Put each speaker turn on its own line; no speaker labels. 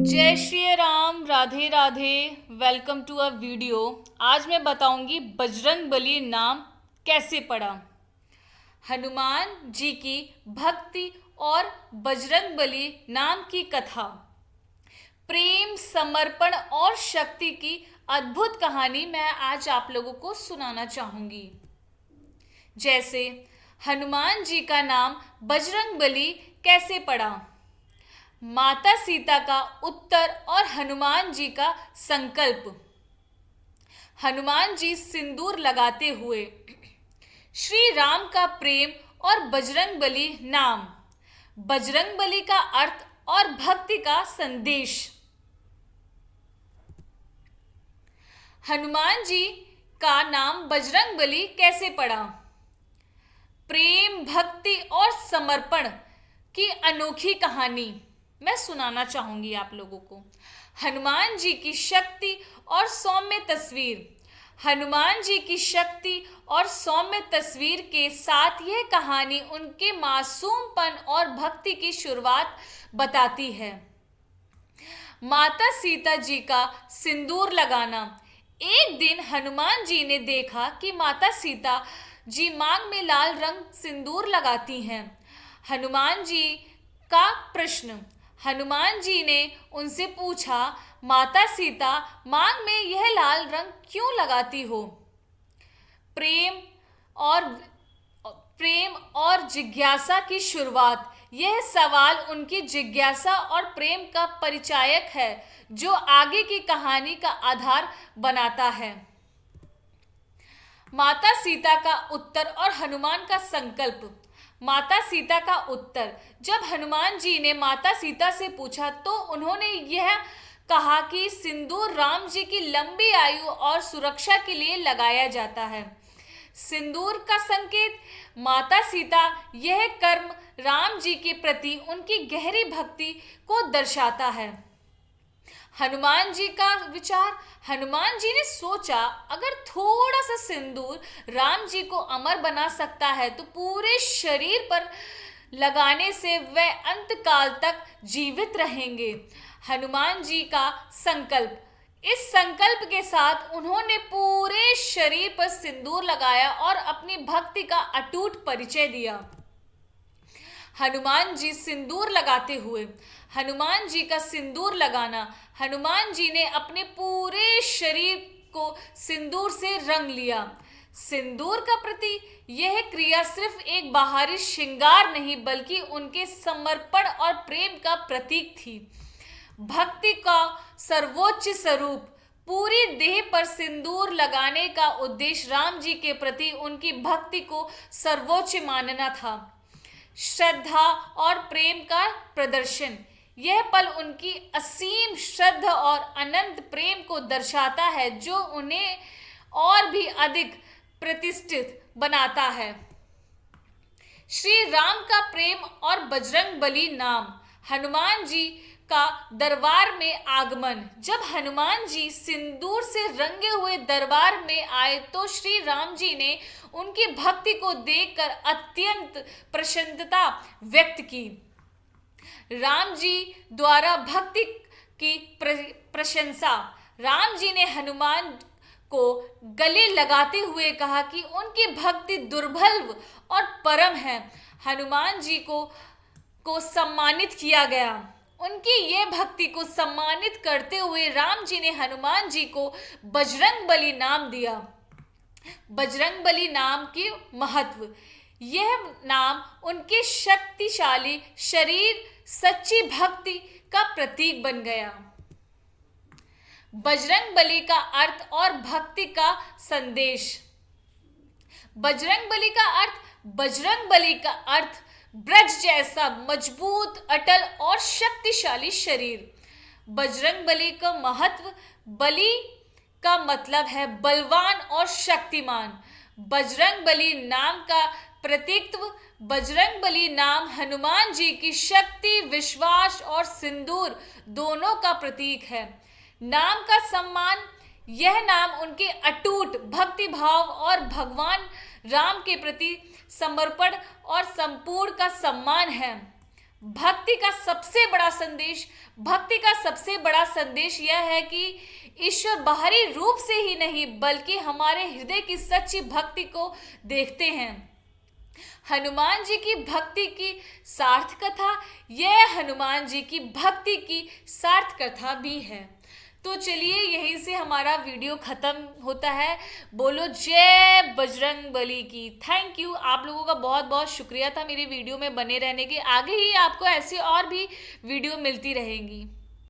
जय Shri Ram, Radhe Radhe. Welcome to a video. आज मैं बताऊंगी बजरंग बली नाम कैसे पढ़ा। हनुमान जी की भक्ति और बजरंग बली नाम की कथा, प्रेम, समर्पण और शक्ति की अद्भुत कहानी मैं आज आप लोगों को सुनाना चाहूंगी। जैसे हनुमान जी का नाम बजरंग बली कैसे पड़ा। माता सीता का उत्तर और हनुमान जी का संकल्प। हनुमान जी सिंदूर लगाते हुए। श्री राम का प्रेम और बजरंग बली नाम। बजरंग बली का अर्थ और भक्ति का संदेश। हनुमान जी का नाम बजरंग बली कैसे पड़ा। प्रेम, भक्ति और समर्पण की अनोखी कहानी मैं सुनाना चाहूंगी आप लोगों को। हनुमान जी की शक्ति और सौम्य तस्वीर। हनुमान जी की शक्ति और सौम्य तस्वीर के साथ यह कहानी उनके मासूमपन और भक्ति की शुरुआत बताती है। माता सीता जी का सिंदूर लगाना। एक दिन हनुमान जी ने देखा कि माता सीता जी मांग में लाल रंग सिंदूर लगाती हैं। हनुमान जी का प्रश्न। हनुमान जी ने उनसे पूछा, माता सीता, मांग में यह लाल रंग क्यों लगाती हो। प्रेम और जिज्ञासा की शुरुआत। यह सवाल उनकी जिज्ञासा और प्रेम का परिचायक है जो आगे की कहानी का आधार बनाता है। माता सीता का उत्तर और हनुमान का संकल्प। माता सीता का उत्तर। जब हनुमान जी ने माता सीता से पूछा तो उन्होंने यह कहा कि सिंदूर राम जी की लंबी आयु और सुरक्षा के लिए लगाया जाता है। सिंदूर का संकेत। माता सीता यह कर्म राम जी के प्रति उनकी गहरी भक्ति को दर्शाता है। हनुमान जी का विचार। हनुमान जी ने सोचा, अगर थोड़ा सा सिंदूर राम जी को अमर बना सकता है तो पूरे शरीर पर लगाने से वे अंतकाल तक जीवित रहेंगे। हनुमान जी का संकल्प। इस संकल्प के साथ उन्होंने पूरे शरीर पर सिंदूर लगाया और अपनी भक्ति का अटूट परिचय दिया। हनुमान जी सिंदूर लगाते हुए। हनुमान जी का सिंदूर लगाना। हनुमान जी ने अपने पूरे शरीर को सिंदूर से रंग लिया। सिंदूर का प्रति यह क्रिया सिर्फ एक बाहरी श्रृंगार नहीं बल्कि उनके समर्पण और प्रेम का प्रतीक थी। भक्ति का सर्वोच्च स्वरूप। पूरी देह पर सिंदूर लगाने का उद्देश्य राम जी के प्रति उनकी भक्ति को सर्वोच्च मानना था। श्रद्धा और प्रेम का प्रदर्शन। यह पल उनकी असीम श्रद्धा और अनंत प्रेम को दर्शाता है जो उन्हें और भी अधिक प्रतिष्ठित बनाता है। श्री राम का प्रेम और बजरंग बली नाम। हनुमान जी का दरबार में आगमन। जब हनुमान जी सिंदूर से रंगे हुए दरबार में आए तो श्री राम जी ने उनकी भक्ति को देखकर अत्यंत प्रसन्नता व्यक्त की। राम जी द्वारा भक्ति की प्रशंसा। राम जी ने हनुमान को गले लगाते हुए कहा कि उनकी भक्ति दुर्लभ और परम है। हनुमान जी को सम्मानित किया गया। उनकी यह भक्ति को सम्मानित करते हुए राम जी ने हनुमान जी को बजरंग बली नाम दिया। बजरंग बली नाम के महत्व। यह नाम उनके शक्तिशाली शरीर, सच्ची भक्ति का प्रतीक बन गया। बजरंग बली का अर्थ और भक्ति का संदेश। बजरंग बली का अर्थ। बजरंग बली का अर्थ ब्रज जैसा मजबूत, अटल और शक्तिशाली शरीर। बजरंग बली का महत्व। बली का मतलब है बलवान और शक्तिमान। बजरंग बली नाम का प्रतीकत्व। बजरंग बली नाम हनुमान जी की शक्ति, विश्वास और सिंदूर दोनों का प्रतीक है। नाम का सम्मान। यह नाम उनके अटूट भक्ति भाव और भगवान राम के प्रति समर्पण और संपूर्ण का सम्मान है। भक्ति का सबसे बड़ा संदेश यह है कि ईश्वर बाहरी रूप से ही नहीं बल्कि हमारे हृदय की सच्ची भक्ति को देखते हैं। हनुमान जी की भक्ति की सार्थ कथा, यह हनुमान जी की भक्ति की सार्थ कथा भी है। तो चलिए यहीं से हमारा वीडियो खत्म होता है। बोलो जय बजरंग बली की। थैंक यू, आप लोगों का बहुत बहुत शुक्रिया था मेरे वीडियो में बने रहने के। आगे ही आपको ऐसे और भी वीडियो मिलती रहेंगी।